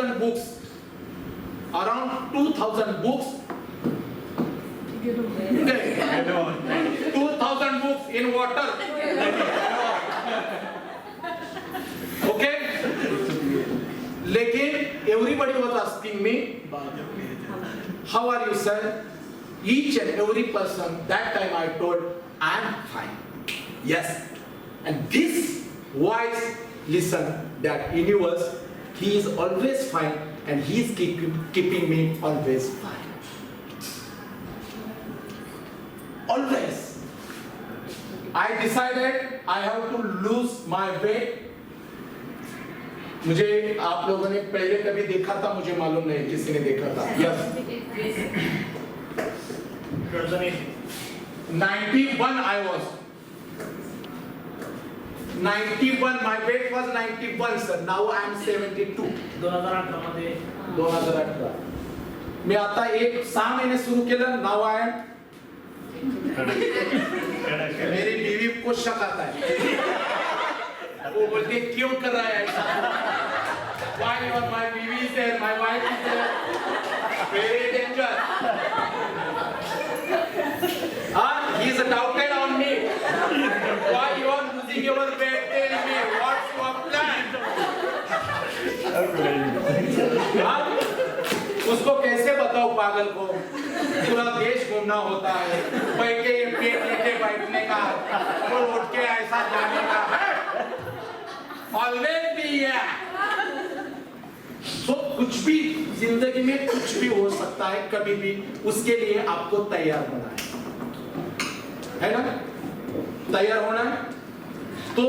2000 books, around 2000 books. 2000 books in water. Okay? लेकिन everybody was asking me, how are you, sir? Each and every person, that time I told, I am fine. Yes. And this voice, listen, that universe, he is always fine and he is keeping me always fine. Always. I decided I have to lose my weight. मुझे आप लोगों ने पहले कभी देखा था, मुझे मालूम नहीं किसी ने देखा था. Yes. 91 I was. 91, my weight was 91 sir. Now I am 72. 2018 मध्ये 2018. मी आता 6 महिने सुरू केलं. Now I am. मेरी बीवी को शक आता है. वो बोलती क्यों कर रहा है ऐसा? Why your my बीवी is there, my wife is there? Very danger. He is doubted on me. Why you are losing your weight? Tell me what's your plan? उसको कैसे बताओ पागल को? पूरा देश घूमना होता है, बैठ के ये पेट लेके बैठने का और उठ के ऐसा जाने का है. Always be here. तो कुछ भी जिंदगी में कुछ भी हो सकता है कभी भी, उसके लिए आपको तैयार होना है ना? तैयार होना है. तो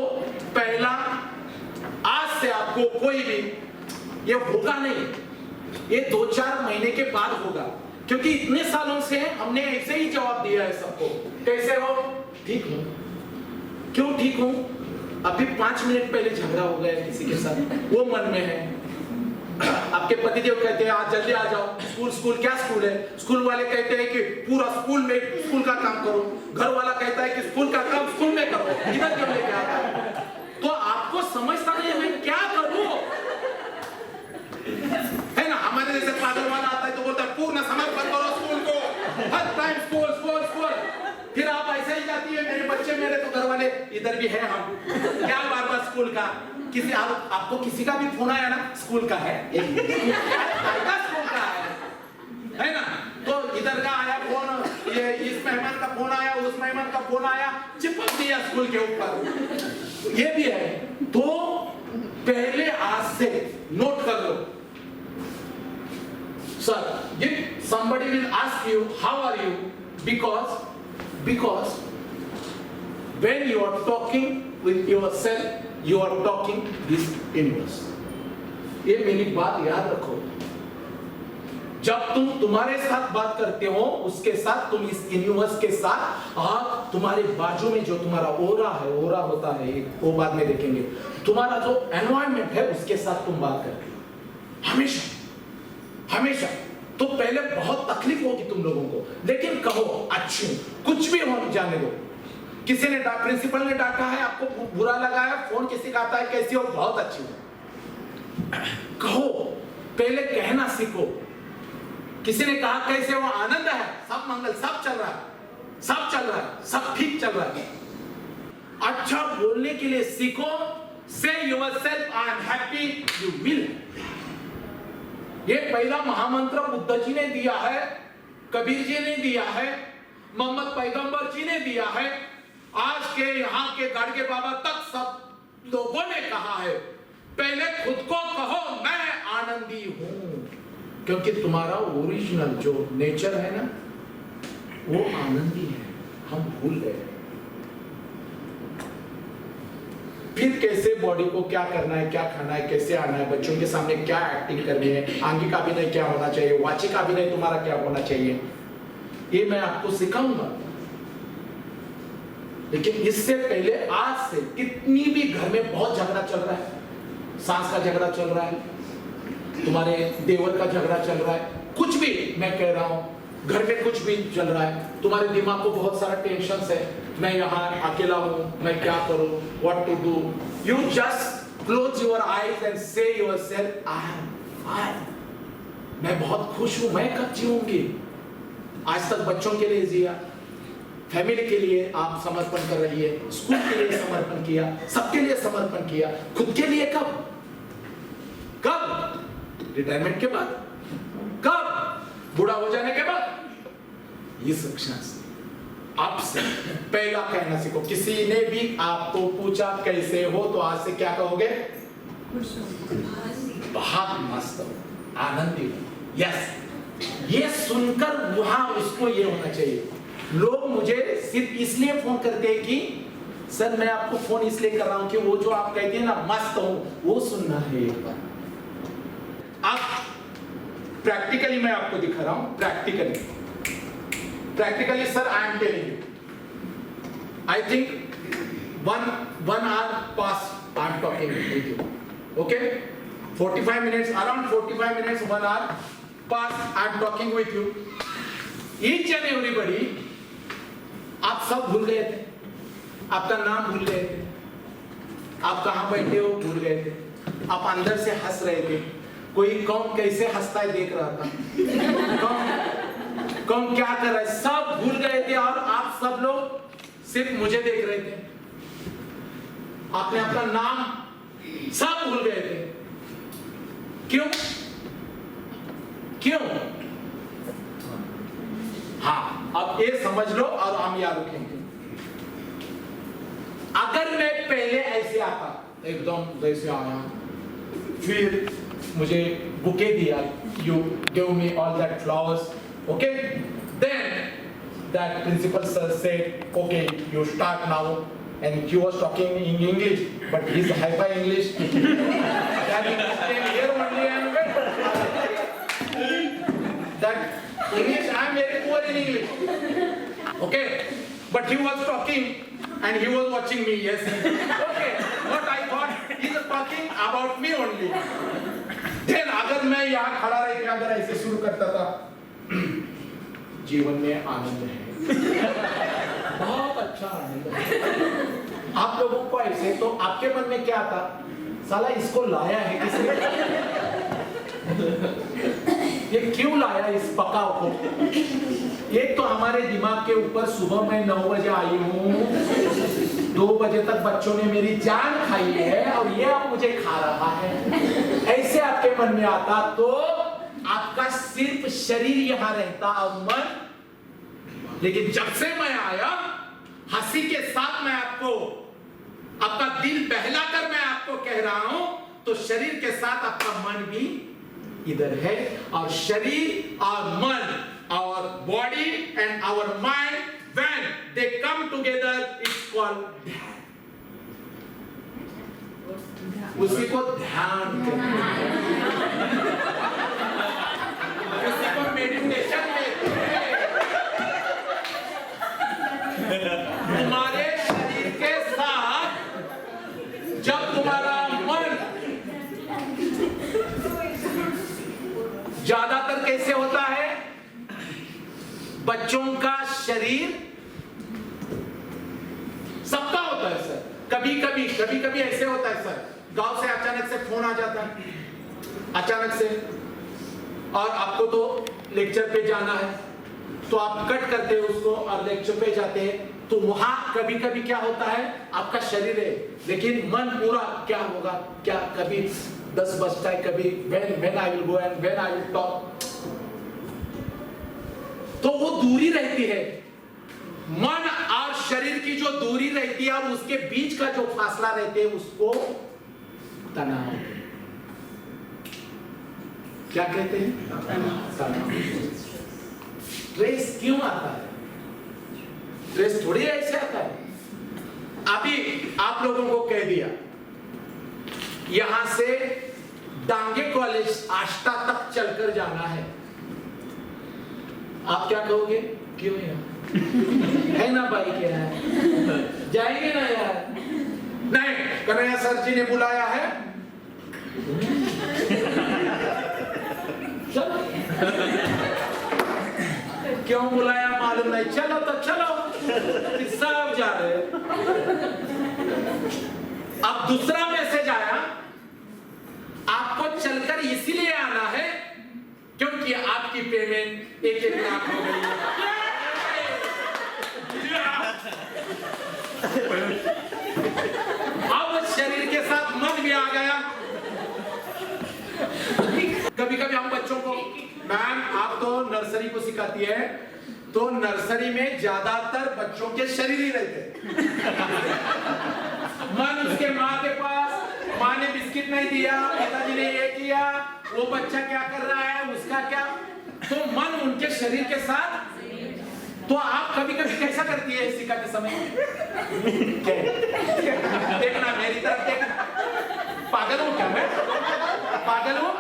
पहला, आज से आपको कोई भी ये होगा नहीं, ये 2-4 महीने के बाद होगा, क्योंकि इतने सालों से हमने ऐसे ही जवाब दिया है सबको. कैसे हो? ठीक हूं. क्यों ठीक हूं? अभी 5 मिनट पहले झगड़ा हो गया किसी के साथ, वो मन में है. आपके पतिदेव कहते हैं आज जल्दी आ जाओ. स्कूल क्या स्कूल है? स्कूल वाले कहते हैं कि पूरा स्कूल में स्कूल का काम करो. घर वाला कहता है कि स्कूल का काम स्कूल में करो. इधर क्यों लेके आता है? तो आपको समझता नहीं है मैं क्या करूं, है ना? हमारे जैसे पागल वाला आता है तो बोलता है पूर्ण समर्पण करो स्कूल को, हर टाइम स्कूल. फिर आप ऐसे ही जाती है, मेरे बच्चे मेरे तो घर वाले इधर भी है, हम क्या बार स्कूल का. किसी आपको किसी का भी फोन आया ना, स्कूल का है, स्कूल का है ना? तो इधर का आया फोन, ये इस मेहमान का फोन आया, उस मेहमान का फोन आया, चिपक दिया स्कूल के ऊपर. ये भी है. तो पहले आज से नोट कर लो. Sir, if somebody will ask you how are you, because when you are talking with yourself, you are talking this universe. ये मेरी बात याद रखो. जब तुम तुम्हारे साथ बात करते हो, उसके साथ तुम इस यूनिवर्स के साथ, आप तुम्हारे बाजू में जो तुम्हारा ओरा होता है, वो बाद में देखेंगे. तुम्हारा जो एनवायरनमेंट है उसके साथ तुम बात करते हो हमेशा. तो पहले बहुत तकलीफ होगी तुम लोगों को, लेकिन कहो अच्छी, कुछ भी हो जाने दो. किसी ने प्रिंसिपल ने डांटा है, आपको बुरा लगा है, फोन किसी का आता है कैसी हो, बहुत अच्छी हो. कहो, पहले कहना सीखो. किसी ने कहा कैसे हो, आनंद है, सब मंगल, सब चल रहा है, सब ठीक चल रहा है. अच्छा बोलने के लिए सीखो. Say yourself I am happy, you will. ये पहला महामंत्र बुद्ध जी ने दिया है, कबीर जी ने दिया है, मोहम्मद पैगंबर जी ने दिया है, आज के यहाँ के गाड़गे बाबा तक सब लोगों ने कहा है. पहले खुद को कहो मैं आनंदी हूं, क्योंकि तुम्हारा ओरिजिनल जो नेचर है ना, वो आनंदी है. हम भूल गए. फिर कैसे बॉडी को क्या करना है, क्या खाना है, कैसे आना है, बच्चों के सामने क्या एक्टिंग करनी है, आंगी का अभिनय क्या होना चाहिए, वाची का अभिनय तुम्हारा क्या होना चाहिए, ये मैं आपको सिखाऊंगा. लेकिन इससे पहले आज से कितनी भी घर में बहुत झगड़ा चल रहा है, सास का झगड़ा चल रहा है, तुम्हारे देवर का झगड़ा चल रहा है, कुछ भी मैं कह रहा हूं, घर में कुछ भी चल रहा है, तुम्हारे दिमाग को बहुत सारा टेंशन है, मैं यहाँ अकेला हूँ, मैं क्या करूँ, what to do. You just close your eyes and say yourself, I am मैं बहुत खुश हूं, मैं कब जीऊंगी? आज तक बच्चों के लिए जिया, फैमिली के लिए आप समर्पण कर रही है, स्कूल के लिए समर्पण किया, सबके लिए समर्पण किया, खुद के लिए कब? रिटायरमेंट के बाद? कब? बूढ़ा हो जाने के बाद? इस क्षण से अब से पहला कहना सीखो। किसी ने भी आपको पूछा कैसे हो, तो आज से क्या कहोगे? बहुत मस्त हो, आनंदी हो। यस, ये सुनकर वहां उसको ये होना चाहिए। लोग मुझे सिर्फ इसलिए फोन करते हैं कि सर मैं आपको फोन इसलिए कर रहा हूं कि वो जो आप कहते हैं ना मस्त हो, वो सुनना है एक बार। अब प्रैक्टिकली मैं आपको दिखा रहा हूं, practically sir I am telling you, I think one hour past I am talking with you, okay? 45 minutes, around 45 minutes, 1 hour past I am talking with you. Each and everybody, आप सब भूल गए थे, आपका नाम भूल गए थे, आप कहाँ बैठे हो भूल गए थे, आप अंदर से हंस रहे थे, कोई कौन कैसे हंसता है देख रहा था, कौन क्या कर रहा है, सब भूल गए थे और आप सब लोग सिर्फ मुझे देख रहे थे। आपने अपना नाम सब भूल गए थे। क्यों? क्यों? हाँ, अब ये समझ लो और हम याद रखेंगे। अगर मैं पहले ऐसे आता, एकदम जैसे आया, फिर मुझे बुके दिया, you gave me all that flowers, okay? Then that principal sir said, okay, you start now. And he was talking in English, but his hyper English. That here only and that English, I am very poor in English. Okay, but he was talking and he was watching me. Yes. Okay, but I thought he is talking about me only. Then अगर मैं यहाँ खड़ा रह के अगर ऐसे शुरू करता था, जीवन में आनंद है। बहुत अच्छा आनंद है। आप लोगों को ऐसे, तो आपके मन में क्या था? साला इसको लाया है किसने? ये क्यों लाया इस पकाव को? एक तो हमारे दिमाग के ऊपर सुबह मैं 9 बजे आई हूँ, 2 बजे तक बच्चों ने मेरी जान खाई है और ये अब मुझे खा रहा है। ऐसे आपके मन में आता तो आपका सिर्फ शरीर यहाँ रहता और मन। लेकिन जब से मैं आया, हंसी के साथ मैं आपको आपका दिल बहलाकर मैं आपको कह रहा हूं, तो शरीर के साथ आपका मन भी इधर है, और शरीर और मन और body and our mind when they come together it's called dhyan. उसी को ध्यान कहते हैं, उसी को मेडिटेशन कहते हैं। तुम्हारे शरीर के साथ जब तुम्हारा मन, ज्यादातर कैसे होता है? बच्चों का शरीर सबका होता है सर, कभी कभी ऐसे होता है सर, गांव से अचानक से फोन आ जाता है, अचानक से, और आपको तो लेक्चर पे जाना है, तो आप कट करते हो उसको और लेक्चर पे जाते हैं, तो वहां कभी कभी क्या होता है? आपका शरीर है लेकिन मन पूरा क्या होगा, क्या कभी 10 बजता है, कभी when I will go and when I will talk, तो वो दूरी रहती है, मन और शरीर की जो दूरी रहती है और उसके बीच का जो फासला रहते है उसको तनाव, क्या कहते हैं? तनाव। स्ट्रेस क्यों आता है? स्ट्रेस थोड़ी ऐसे आता है। अभी आप लोगों को कह दिया यहां से डांगे कॉलेज आष्टा तक चलकर जाना है, आप क्या कहोगे? क्यों यार, है ना बाइक यार, जाएंगे ना यार? नहीं, कन्हैया सर जी ने बुलाया है, चलो। क्यों बुलाया मालूम नहीं, चलो तो चलो, सब जा रहे। अब दूसरा मैसेज आया, आपको चलकर इसीलिए आना एक एक लाख हो गई। अब शरीर के साथ मन भी आ गया। कभी कभी हम बच्चों को, मैम आप तो नर्सरी को सिखाती है, तो नर्सरी में ज्यादातर बच्चों के शरीर ही रहते, मन उसके माँ के पास, माँ ने बिस्किट नहीं दिया, पिताजी ने ये किया, वो बच्चा क्या कर रहा है, उसका क्या, तो मन उनके शरीर के साथ। तो आप कभी कभी कैसा करती है सिखाते समय? देखना मेरी तरफ देखना, पागल हूं क्या मैं? पागल हूं?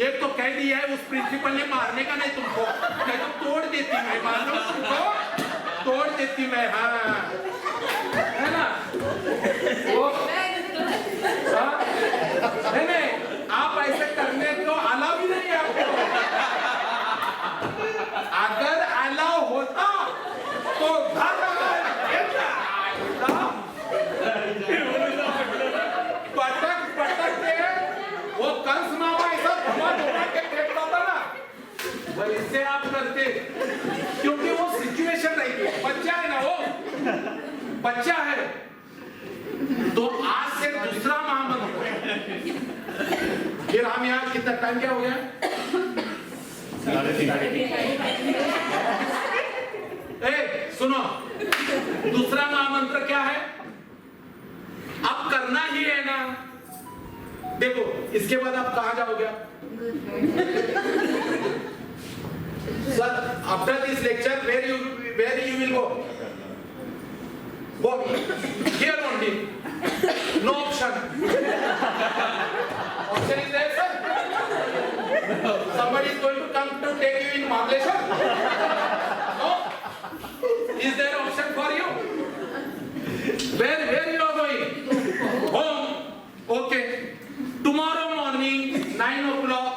एक तो कह दिया है उस प्रिंसिपल ने मारने का नहीं तुमको, नहीं तो तोड़ देती मैं, मानो तुमको तोड़ देती मैं। हाँ है ना वो, हाँ? नहीं आप ऐसे करने को अलाउ भी नहीं है आपको। अगर अलाउ होता तो घर पटक पटक के वो कंस मामा ऐसा घुमा घुमा के फेंकता था ना, वैसे आप करते, क्योंकि वो सिचुएशन रहती है, बच्चा है ना, वो बच्चा है। तो आज से दूसरा महामंत्र, फिर हम यहाँ कितना टाइम क्या हो गया? ए, सुनो, दूसरा महामंत्र क्या है? अब करना ही है ना। देखो इसके बाद आप कहां जाओगे? Sir after this lecture where you will go? Here only, no option. Option is there, sir? Somebody is going to come to take you in Mahabaleshwar? No? Is there option for you? Where you are going? Home. Okay. Tomorrow morning, 9 o'clock.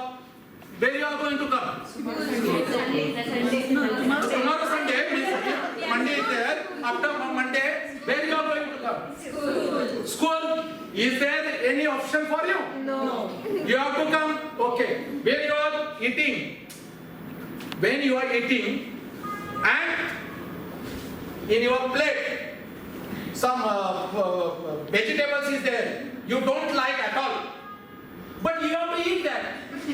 Where you are going to come? Tomorrow Sunday, Monday is there. After Monday, where you are going to come? School. Is there any option for you? No. You have to come. Okay. Where you are eating? When you are eating, and in your plate, some vegetables is there. You don't like at all. But you have to eat that.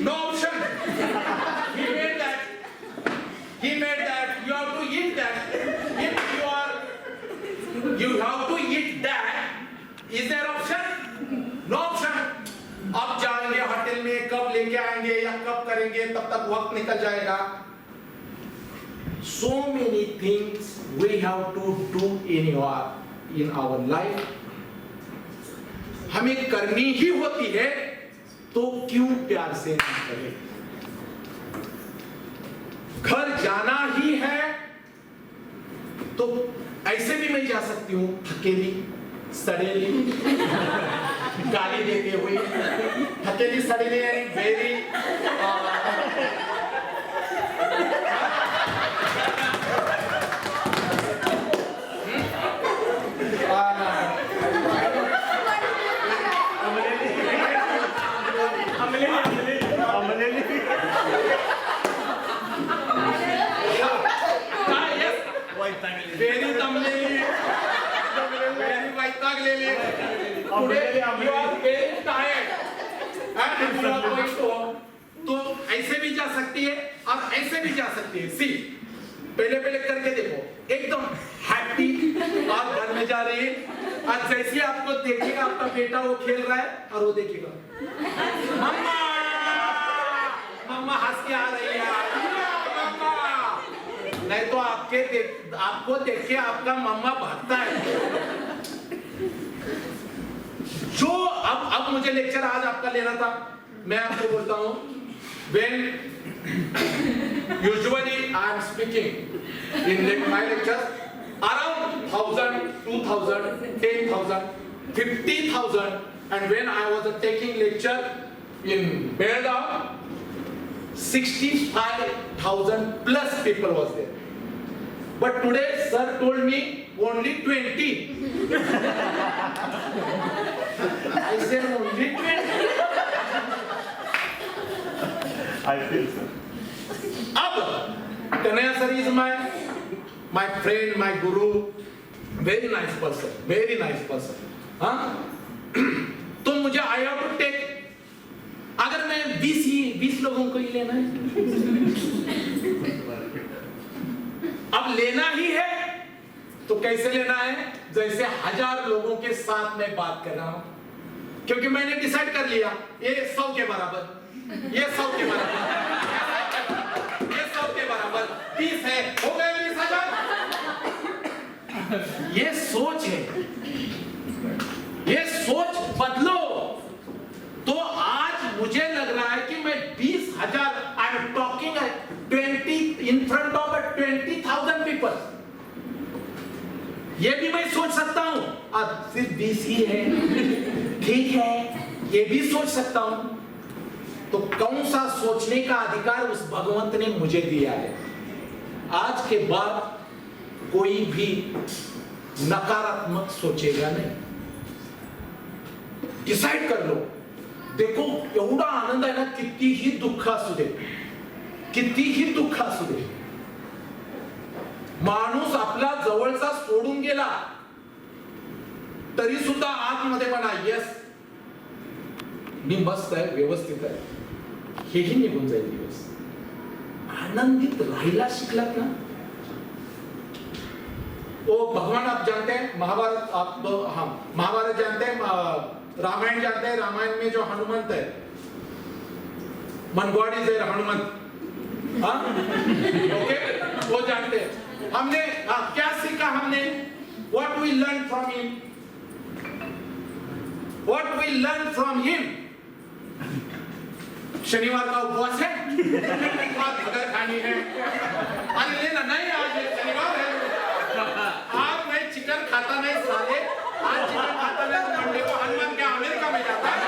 No option. He made that. He made that. You have to eat that. If you have to eat that. Is there option? No option. अब जाएंगे hotel में, कब लेके आएंगे या कब करेंगे, तब तक वक्त निकल जाएगा। So many things we have to do in our life. हमें करनी ही होती है, तो क्यों प्यार से नहीं करें? घर जाना ही है, तो ऐसे भी मैं जा सकती हूँ, थकेली, सड़ेली, गाली देते हुए, थकेली सड़ेली वेरी वेरी तमलेली, वेरी वैताग लेली, today you are very tired and you are going to home. तो ऐसे भी जा सकती है और ऐसे भी जा सकती है। सी पहले पहले करके देखो, एकदम हैप्पी और घर में जा रही है, और जैसे आपको देखेगा आपका बेटा वो खेल रहा है और वो देखेगा मम्मा मम्मा हंस के आ रही है, मम्मा, नहीं तो आपको देख के आपका मम्मा भागता है। जो अब मुझे लेक्चर आज आपका लेना था, मैं आपको बोलता हूं, when usually I am speaking in my lectures around 1,000, 2,000, 10,000, 50,000, and when I was taking lecture in Belgaum, 65,000 plus people was there. But today sir told me only 20. I said only 20. I feel so. अब Kanhaiya sir is my friend, my guru, very nice person, very nice person. हाँ, तो मुझे I have to take, अगर मैं 20 लोगों को ही लेना है, अब लेना ही है, तो कैसे लेना है? जैसे 1000 लोगों के साथ मैं बात कर रहा हूं, क्योंकि मैंने डिसाइड कर लिया, ये 100 के बराबर, ये 100 के बराबर, ये 100 के बराबर 20 है, हो गए 20,000। ये सोच है, ये सोच बदलो। तो आज मुझे लग रहा है कि मैं 20,000, I am talking 20 in front of 20,000 people, ये भी मैं सोच सकता हूं। अब सिर्फ 20 ही है, ठीक है, ये भी सोच सकता हूं। तो कौन सा सोचने का अधिकार उस भगवंत ने मुझे दिया है? आज के बाद कोई भी नकारात्मक सोचेगा नहीं। डिसाइड कर लो। देखो एवढा आनंद आहे ना, कितीही दुःख असू दे, कितीही दुःख असू दे, माणूस आपला जवळचा सोडून गेला तरी सुद्धा आतमध्ये म्हणा यस मी मस्त आहे, व्यवस्थित आहे, हेही निघून जाईल दिवस। आनंदित राहायला शिकलात ना, वो भगवान आप जानते हैं, महाभारत आप हाँ महाभारत जानते हैं, रामायण जानते हैं। रामायण में जो हनुमंत है, मनगॉड इज देयर हनुमंत, हाँ ओके, वो जानते हैं। हमने क्या सीखा? हमने what we learn from him, what we learn from him. शनिवार का उपवास है, बर्गर खानी है, अरे लेना नहीं, आज शनिवार है, आज मैं चिकन खाता नहीं साले, आज चिकन खाता नहीं तो मंडे को हनुमान क्या अमेरिका में जाता है।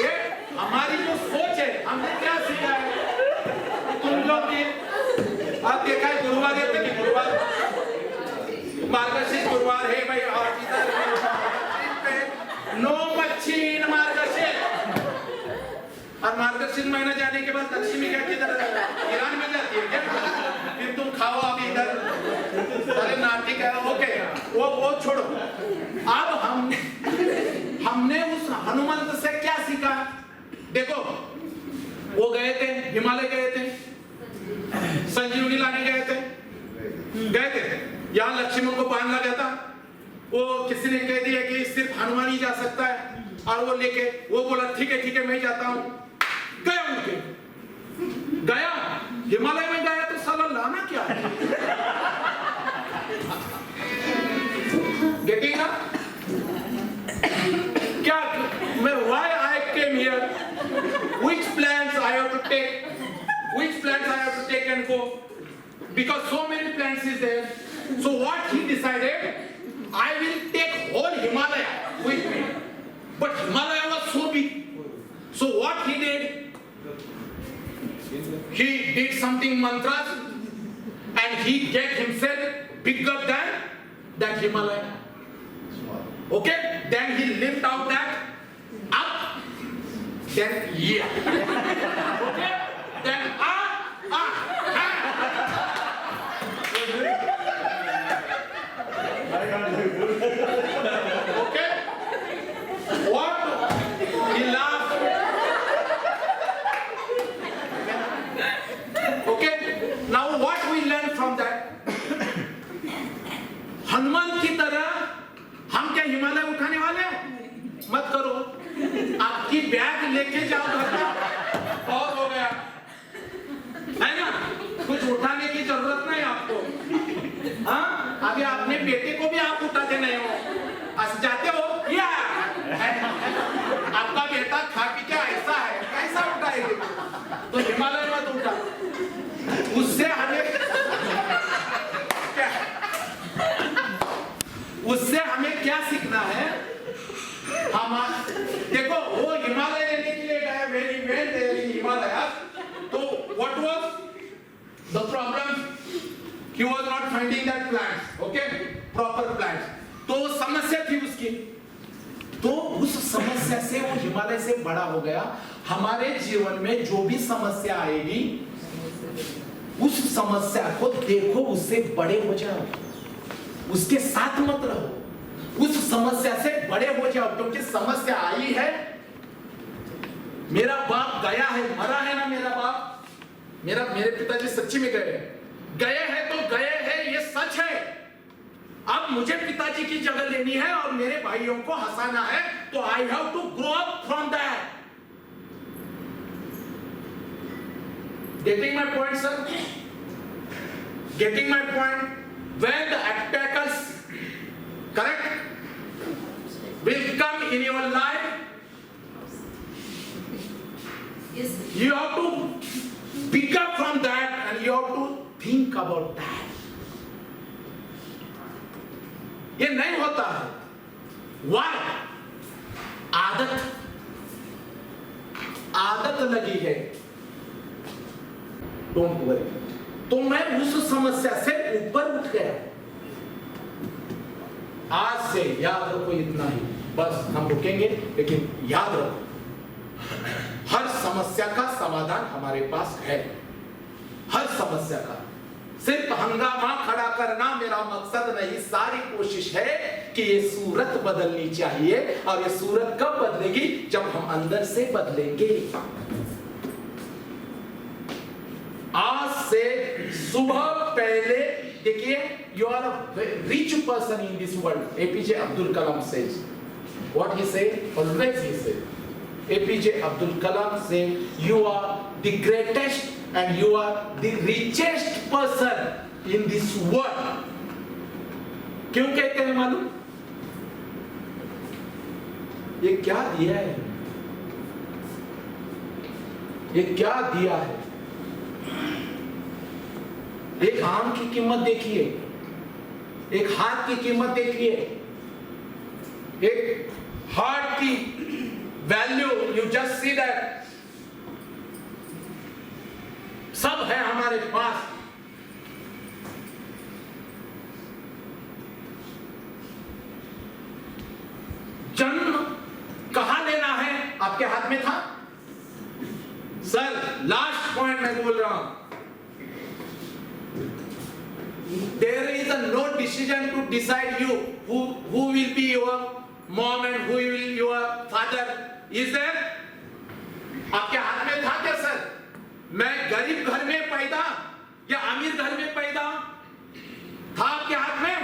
ये हमारी जो सोच है, हमने क्या सीखा है? तुम लोग भी आप देखा है, गुरुवार है, नहीं गुरुवार, मार्गशीर्ष गुरुवार है भाई, आज इधर नो मच्छी इन मार्गशीर्ष, और मार्गशीर्ष महीना जाने के बाद लक्ष्मी क्या किधर ईरान में जाती है क्या? फिर तुम खाओ अभी इधर, अरे ना ठीक है, ओके, वो छोड़ो। अब हमने उस हनुमंत से क्या सीखा? देखो वो गए थे, हिमालय गए थे, संजीवनी लाने गए थे, यहाँ लक्ष्मण को बांधना गया था, वो किसी ने कह दिया कि सिर्फ हनुमान ही जा सकता है, और वो लेके वो बोला ठीक है मैं जाता हूँ, गया उनके, गया हिमालय में गया तो साला लाना क्या है? गेटिंग ना क्या मैं why I came here, which plans I have to take, and go, because so many plans is there. So what he decided, I will take whole Himalaya with me, but Himalaya was so big. So what he did, he did something mantras and he get himself bigger than that Himalaya. Okay, then he lift out that up, then yeah, okay, then okay, what he laughed. Okay, now what we learn from that? Hanuman की तरह हम क्या हिमालय उठाने वाले हैं? मत करो, आपकी बैग लेके जाओ घर का, और हो गया, है ना? कुछ उठाने की जरूरत नहीं आपको। हाँ, अभी अपने बेटे को भी आप उठाते नहीं हो, जाते हो या आपका बेटा खा पी के ऐसा है, कैसा उठाएंगे? तो हिमालय मत उठा, उससे हमें क्या सीखना है? हम देखो वो हिमालय लेने के लिए गए, वेरी वेल हिमालय, तो what was the problem? He was not finding that plants, okay, proper plants. तो समस्या थी उसकी, तो उस समस्या से वो हिमालय से बड़ा हो गया। हमारे जीवन में जो भी समस्या आएगी समस्या को देखो, उससे बड़े हो जाओ, उसके साथ मत रहो, उस समस्या से बड़े हो जाओ। क्योंकि समस्या आई है, मेरा बाप गया है, मरा है ना मेरा बाप, मेरे पिताजी सच्ची में गए हैं तो गए हैं, ये सच है। अब मुझे पिताजी की जगह लेनी है और मेरे भाइयों को हंसाना है, तो I have to grow up from that. Getting my point, sir? Getting my point? When the obstacles, correct, will come in your life, Yes. you have to pick up from that and you have to think about that. ये नहीं होता है। Why? आदत लगी है। Don't worry. तो मैं उस समस्या से ऊपर उठ गया। आज से याद रखो इतना ही, बस हम रुकेंगे, लेकिन याद रखो हर समस्या का समाधान हमारे पास है। हर समस्या का, सिर्फ हंगामा खड़ा करना मेरा मकसद नहीं। सारी कोशिश है कि ये सूरत बदलनी चाहिए, और ये सूरत कब बदलेगी? जब हम अंदर से बदलेंगे। आज से सुबह पहले देखिए, you are a rich person in this world. APJ Abdul Kalam says, what he said, always he said, APJ Abdul Kalam say, you are the greatest and you are the richest person in this world. क्यों कहते हैं मालूम? ये क्या दिया है, ये क्या दिया है? एक आम की कीमत देखिए, एक हाथ की कीमत देखिए, एक हार्ट की value, you just see that. सब है हमारे पास। जन्म कहां लेना है आपके हाथ में था। सर लास्ट पॉइंट मैं बोल रहा हूं, there is a no decision to decide you who will be your mom and who will be your father, is there? आपके हाथ में था क्या सर? मैं गरीब घर में पैदा या अमीर घर में पैदा था आपके हाथ में?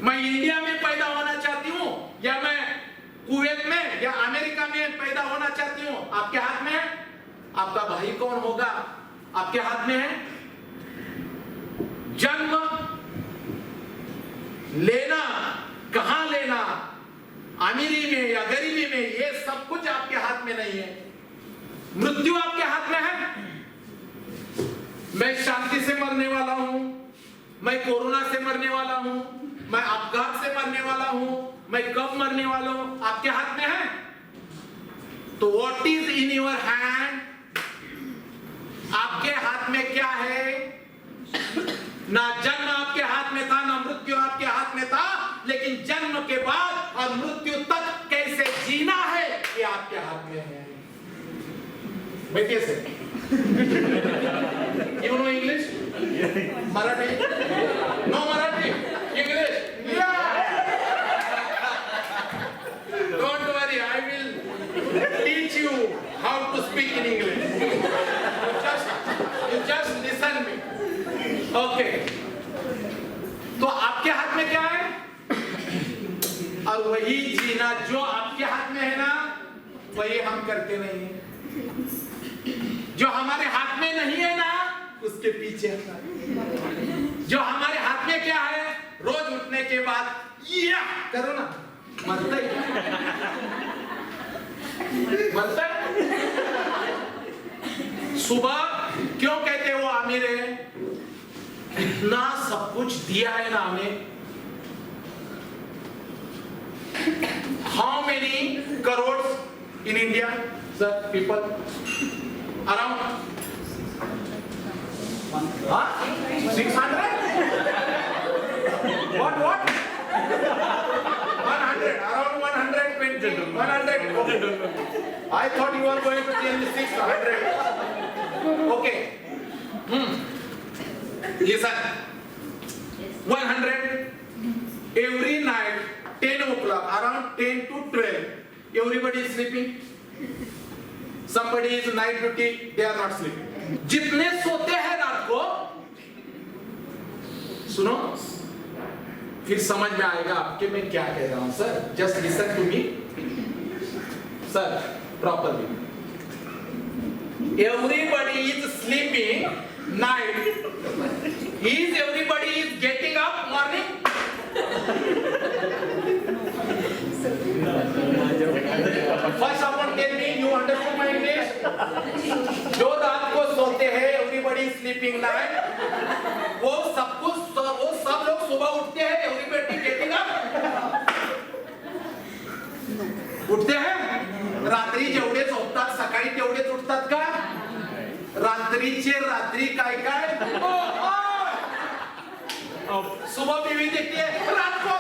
मैं इंडिया में पैदा होना चाहती हूं या मैं कुवैत में या अमेरिका में पैदा होना चाहती हूं? आपके हाथ में है। आपका भाई कौन होगा आपके हाथ में है। जन्म लेना, कहां लेना, अमीरी में या गरीबी में, ये सब कुछ आपके हाथ में नहीं है। मृत्यु आपके हाथ में है। मैं शांति से मरने वाला हूं, मैं कोरोना से मरने वाला हूं, मैं अपघात से मरने वाला हूं, मैं कब मरने वाला हूं, आपके हाथ में है। तो what is in your hand? आपके हाथ में क्या है? ना जन्म आपके हाथ में था, ना मृत्यु आपके हाथ में था, लेकिन जन्म के बाद और मृत्यु तक कैसे जीना है ये आपके हाथ में है। बैठिए से। You know English? Marathi? No Marathi? English? Don't worry, I will teach you how to speak in English. You just listen me. Okay. तो आपके हाथ में क्या है? और वही जीना जो आपके हाथ में है ना, वही हम करते नहीं है। जो हमारे हाथ में नहीं है ना, उसके पीछे। जो हमारे हाथ में क्या है? रोज उठने के बाद या करो ना, मरता ही मरता है। सुबह क्यों कहते हो अमीर है? इतना सब कुछ दिया है ना हमें। How many crore in India sir people? Around 600? What? 100, around 120, 100. I thought you were going to tell me 600. Okay. Listen, 100 every night 10 o'clock, around 10 to 12, everybody is sleeping. Somebody is night duty, they are not sleeping. जितने सोते हैं रात को, सुनो, फिर समझ में आएगा आपके मैं क्या कह रहा हूं sir. Just listen to me, sir, properly. Everybody is sleeping night. Is everybody is getting up morning? First someone tell me, you understand my English? जो रात को सोते हैं, everybody is sleeping night. वो सब लोग सुबह उठते हैं, everybody getting up. उठते हैं? रात्री जेवढे झोपतात, सकाळी तेवढेच उठतात का? रात्रीचे रात्री काय काय? सुबह बीवी देखती है, रात को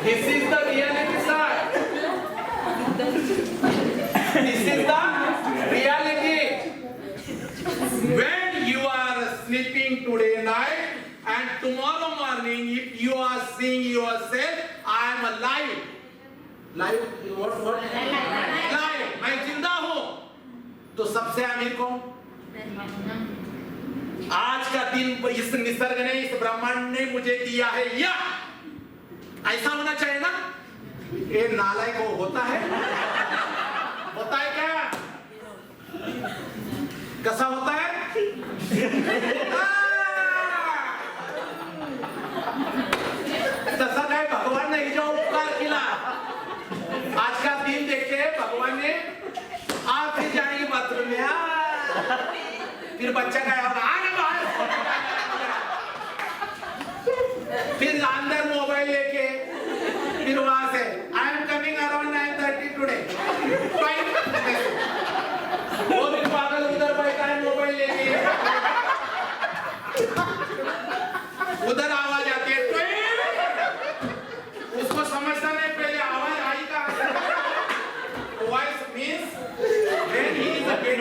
This is the reality side. This is the reality. When you are sleeping today night and tomorrow morning, if you are seeing yourself, I am alive. Live? What? Live. मैं जिंदा हूँ. तो सबसे अमीर कौन? आज का दिन इस निसर्ग ने, इस ब्रह्मांड ने मुझे दिया है, या ऐसा होना चाहिए ना? ये नालायक को होता है? होता है क्या? कैसा होता है? तसा काय भगवान ने जो उपकार किया, आज का दिन देख के भगवान ने आप फिर जाएंगे बाथरूम में, फिर बच्चा का आगे बाहर, फिर अंदर मोबाइल लेके, फिर वहां से I am coming around 9:30 today, वो भी पागल उधर बैठा है मोबाइल लेके, उधर आवाज आती है, उसको समझता नहीं पहले आवाज आई का, voice means when he is getting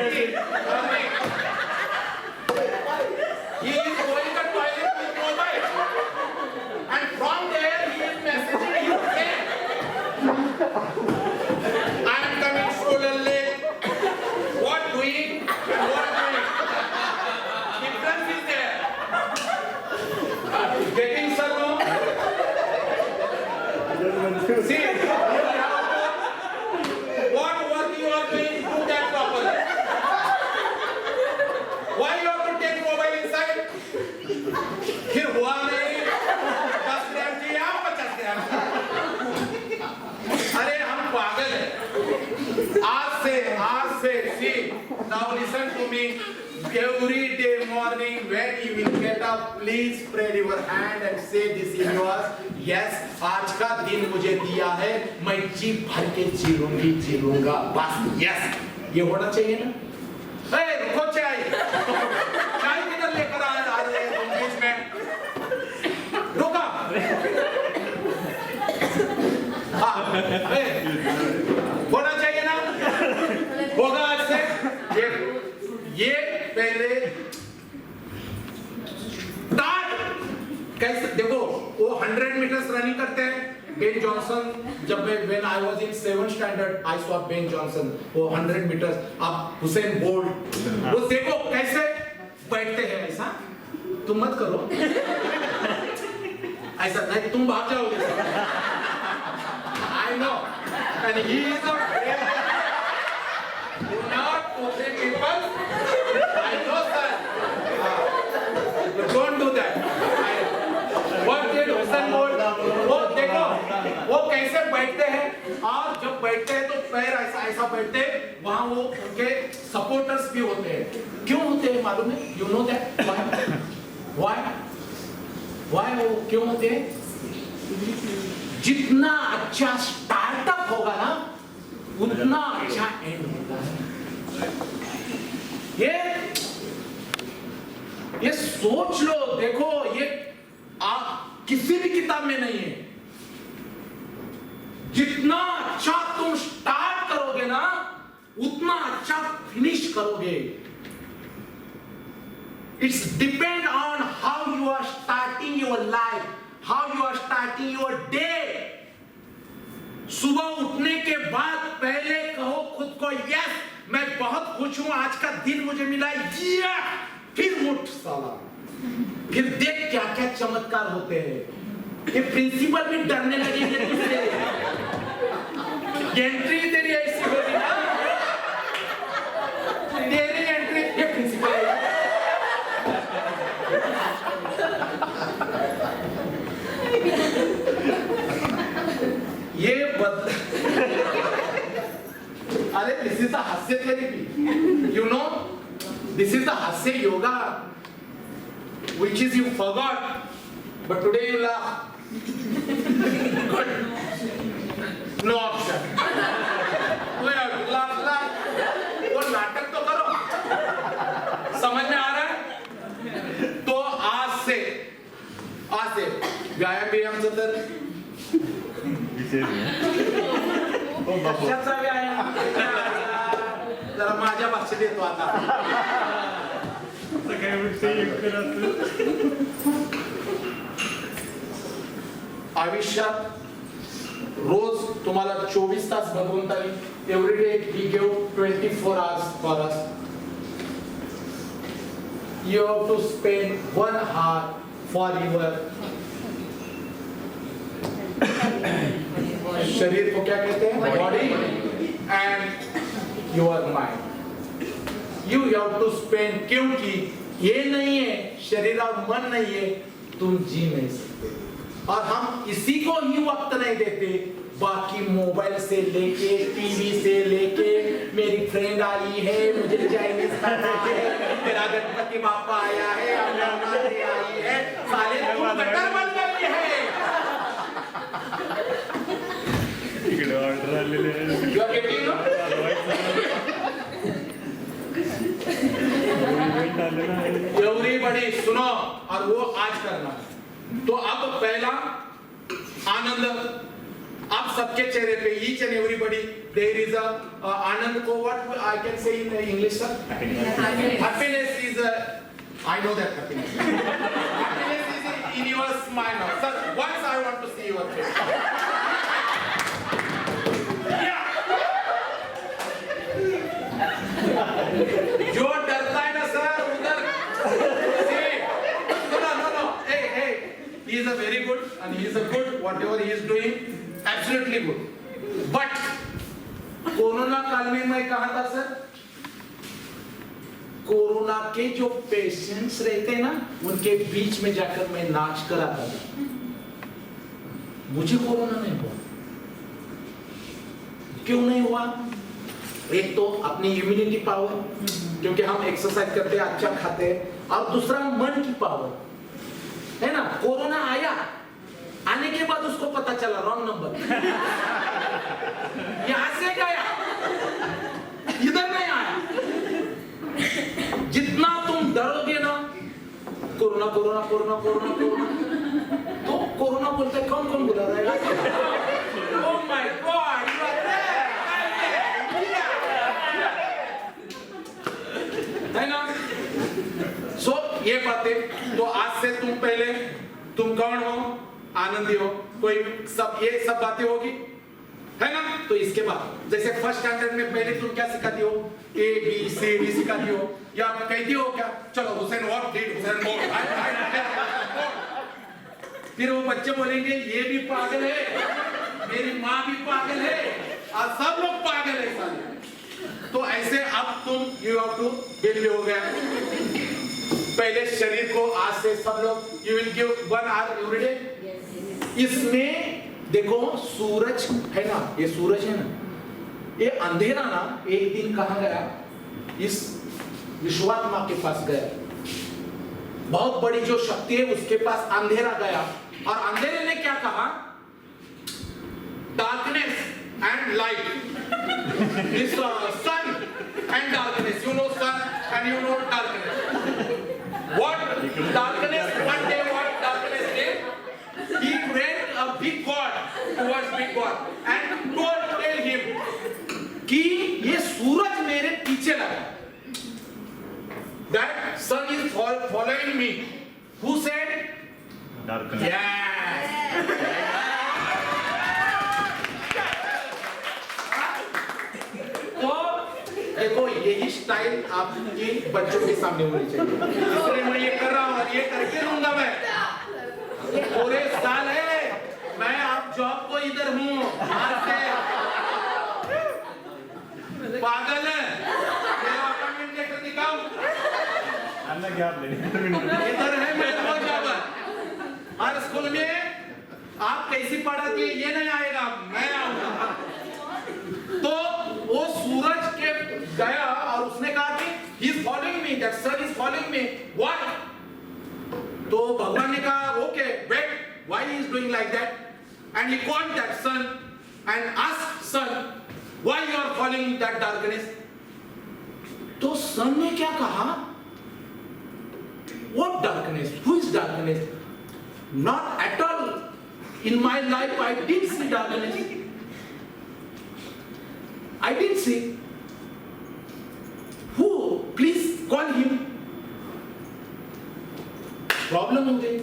he is going to toilet with mobile, and from there he is messaging his friend, I am coming stolen late, what doing and what doing, difference is there, getting servo, see, what work you are doing, do that properly. Why you have to take mobile inside? फिर हुआ नहीं 10 ग्राम की या 50 ग्राम की? अरे हम पागल हैं. आज से see, now listen to me. Every day morning when you will get up, please spread your hand and say this in yours. Yes, आज का दिन मुझे दिया है, मैं जी भर के जी लूंगा बस. Yes, ये होना चाहिए ना? रुको, चाय किधर लेकर आ रहे हैं तुम बीच में? रुका. हाँ, होना चाहिए ना? होगा आज से. ये पहले कैसे देखो, वो 100 मीटर्स रनिंग करते हैं. बेन जॉनसन, जब मैं when I was in 7th standard, I saw Ben Jonson, वो 100 मीटर्स. अब हुसैन बोल्ट, वो देखो कैसे बैठते हैं. ऐसा तुम मत करो, ऐसा नहीं तुम भाग जाओगे. I know, and he is a do not push people. I know sir, don't do that. What did Usain Bolt, वो देखो वो कैसे बैठते हैं, और जब बैठते हैं तो पैर ऐसा बैठते हैं. वहां वो उनके सपोर्टर्स भी होते हैं. क्यों होते हैं मालूम है? You know that? Why वो क्यों होते हैं? जितना अच्छा स्टार्टअप होगा ना, उतना अच्छा एंड होगा. ये सोच लो. देखो, ये किसी भी किताब में नहीं है. जितना अच्छा तुम स्टार्ट करोगे ना उतना अच्छा फिनिश करोगे। It's depend on how you are starting your life, how you are starting your day. सुबह उठने के बाद पहले कहो खुद को, यस मैं बहुत खुश हूं, आज का दिन मुझे मिला, ये फिर उठ साला, फिर देख क्या क्या चमत्कार होते हैं। ये प्रिंसिपल भी डरने लगेंगे तुझसे। एंट्री तेरी ऐसी होगी ना, तेरी एंट्री, ये प्रिंसिपल है। ये अरे दिस इज द हास्य therapy, you know, this is the हास्य yoga which is you forgot but today you laugh. Good, no option. We have to laugh. वो नाटक तो करो, समझ में आ रहा है? तो आज से व्यायाम भी आमचं तर कशाचा व्यायाम जरा माझ्या भाषेत येतो आता। आयुष्यात रोज तुम्हाला 24 तास भगवंता every day he give 24 hours for us. You have to spend 1 hour for your शरीर को क्या कहते हैं, body and your mind. You have to spend, क्योंकि ये नहीं है, शरीर और मन नहीं है, तुम जी नहीं सकते। और हम इसी को ही वक्त नहीं देते, बाकी मोबाइल से लेके, टीवी से लेके, मेरी फ्रेंड आई है, मुझे चाइनीज खाना है, मेरा गणपति बापा आया है, अम्मा आई है, साले तुम गटर बन गई है। You are getting no? Everybody सुनो, और वो आज करना। तो अब पहला आनंद, आप सबके चेहरे पे, each and everybody there is a आनंद को what I can say in English sir, happiness is I know that happiness is in your smile now sir, once I want to see your face. जो डरता है ना sir उधर, no, hey, he is a very good and he is a good, whatever he is doing, absolutely good. But corona काल में मैं कहा था सर, कोरोना के जो पेशेंट्स रहते हैं ना, उनके बीच में जाकर मैं नाच कर आता था। मुझे कोरोना नहीं हुआ। क्यों नहीं हुआ? एक तो अपनी इम्यूनिटी पावर, क्योंकि हम एक्सरसाइज करते हैं, अच्छा खाते हैं, और दूसरा मन की पावर है ना। कोरोना आया, आने के बाद उसको पता चला रॉन्ग नंबर, यहां से गया, इधर नहीं आया। जितना तुम डरोगे ना, corona corona corona corona corona, तो कोरोना बोलते कौन कौन बुला रहेगा? Oh my god, you are है ना। सो ये बातें, तो आज से तुम पहले तुम कौन हो, आनंदी हो, कोई सब ये सब बातें होगी, है ना। तो इसके बाद जैसे फर्स्ट स्टैंडर्ड में पहले तुम क्या सिखाती हो, ए बी सी डी सिखाती हो, या कहती हो क्या, चलो हुसैन व्हाट डिड हुसैन मोर, फिर वो बच्चे बोलेंगे ये भी पागल है, मेरी माँ भी पागल है, और सब लोग पागल है साले। तो ऐसे अब तुम यू हैव टू बिल्ड हो गया। पहले शरीर को आज से सब लोग you will give 1 hour every day. इसमें देखो सूरज है ना, ये सूरज है ना, ये अंधेरा ना एक दिन कहाँ गया, इस विश्वात्मा के पास गया। बहुत बड़ी जो शक्ति है उसके पास अंधेरा गया, और अंधेरे ने क्या कहा, darkness and light, this sun and darkness, you know sun and you know darkness. What darkness, one day what darkness did, he went a big god towards big god and tell him following me. Who said? Darkness. Yes. तो देखो यही style आपकी बच्चों के सामने होनी चाहिए। इसलिए मैं ये कर रहा हूँ और ये करके रहूंगा मैं। पूरे साल है मैं आप जॉब को इधर हूँ आज से। पागल है मेरा अपॉइंटमेंट लेटर दिखाओ। अन्ना क्या आप लेने इधर है मेरे को जॉब। हर स्कूल में आप कैसी पढ़ाती है ये नहीं आएगा, मैं आऊंगा। तो वो सूरज के गया और उसने कहा कि he is following me, that sun is following me. Why? तो भगवान ने कहा okay, wait, why he is doing like that? And he called that sun and asked sun, why you are following that darkness? तो sun ने क्या कहा? What darkness? Who is darkness? Not at all. In my life, I didn't see darkness. I didn't see. Who? Please call him. Problem हो गई।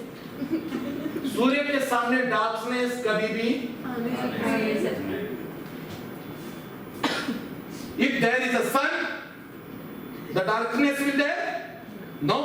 सूर्य के सामने darkness कभी भी if there is a sun, the darkness will there? No.